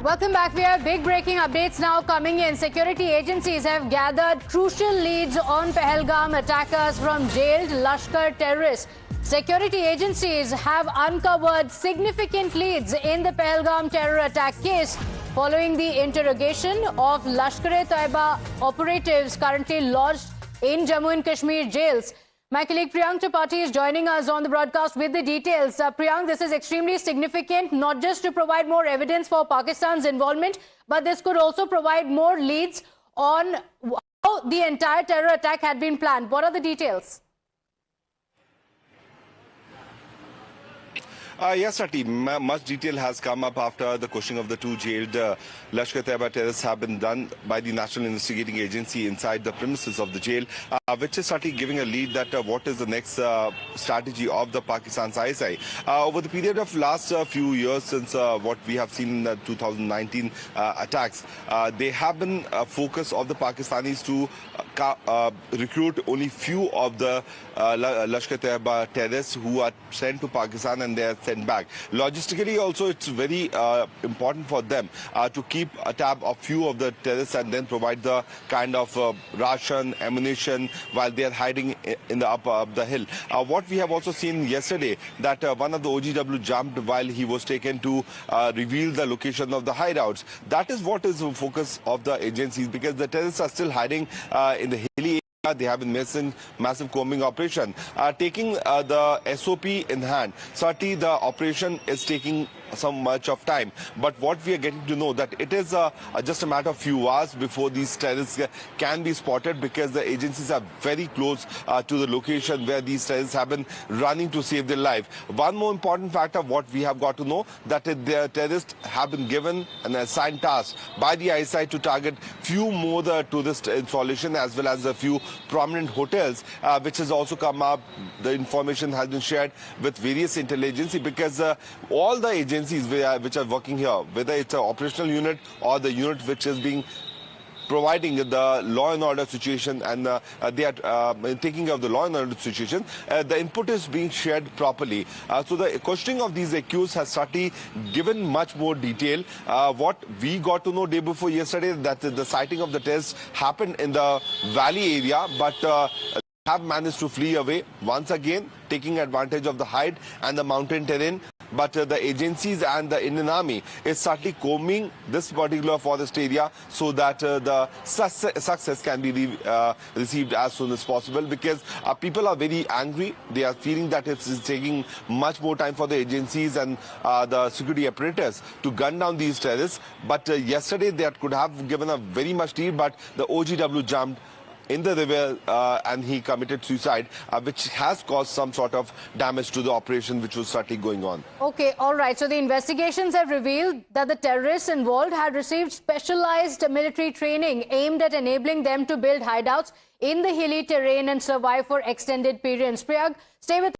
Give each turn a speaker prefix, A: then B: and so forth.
A: Welcome back. We have big breaking updates now coming in. Security agencies have gathered crucial leads on Pahalgam attackers from jailed Lashkar terrorists. Security agencies have uncovered significant leads in the Pahalgam terror attack case following the interrogation of Lashkar-e-Taiba operatives currently lodged in Jammu and Kashmir jails. My colleague Priyank Tripathi is joining us on the broadcast with the details. Priyank, this is extremely significant, not just to provide more evidence for Pakistan's involvement, but this could also provide more leads on how the entire terror attack had been planned. What are the details?
B: Yes, Sati, much detail has come up after the questioning of the two jailed Lashkar-e-Taiba terrorists have been done by the National Investigating Agency inside the premises of the jail, which is Sati giving a lead that what is the next strategy of the Pakistan's ISI. Over the period of last few years since what we have seen in the 2019 attacks, they have been focus of the Pakistanis to recruit only few of the Lashkar-e-Taiba terrorists who are sent to Pakistan and they are sent back. Logistically also it's very important for them to keep a tab of few of the terrorists and then provide the kind of ration, ammunition while they are hiding in the up the hill. What we have also seen yesterday that one of the OGW jumped while he was taken to reveal the location of the hideouts. That is what is the focus of the agencies, because the terrorists are still hiding in the hilly area. They have been massive combing operation. Taking the SOP in hand, certainly the operation is taking so much of time. But what we are getting to know that it is just a matter of few hours before these terrorists can be spotted, because the agencies are very close to the location where these terrorists have been running to save their life. One more important factor, what we have got to know, that the terrorists have been given an assigned task by the ISI to target few more the tourist installation as well as a few prominent hotels, which has also come up. The information has been shared with various intelligence, because all the agencies which are working here, whether it's an operational unit or the unit which is being providing the law and order situation, and they are taking care of the law and order situation, the input is being shared properly. So the questioning of these accused has certainly given much more detail. What we got to know day before yesterday, that the sighting of the terrorists happened in the valley area, but have managed to flee away once again, taking advantage of the height and the mountain terrain. But the agencies and the Indian Army is certainly combing this particular forest area so that the success can be received as soon as possible, because people are very angry. They are feeling that it's taking much more time for the agencies and the security apparatus to gun down these terrorists. But yesterday they could have given a very much lead, but the OGW jumped in the river and he committed suicide, which has caused some sort of damage to the operation which was certainly going on.
A: Okay, all right. So the investigations have revealed that the terrorists involved had received specialized military training aimed at enabling them to build hideouts in the hilly terrain and survive for extended periods. Priyank, stay with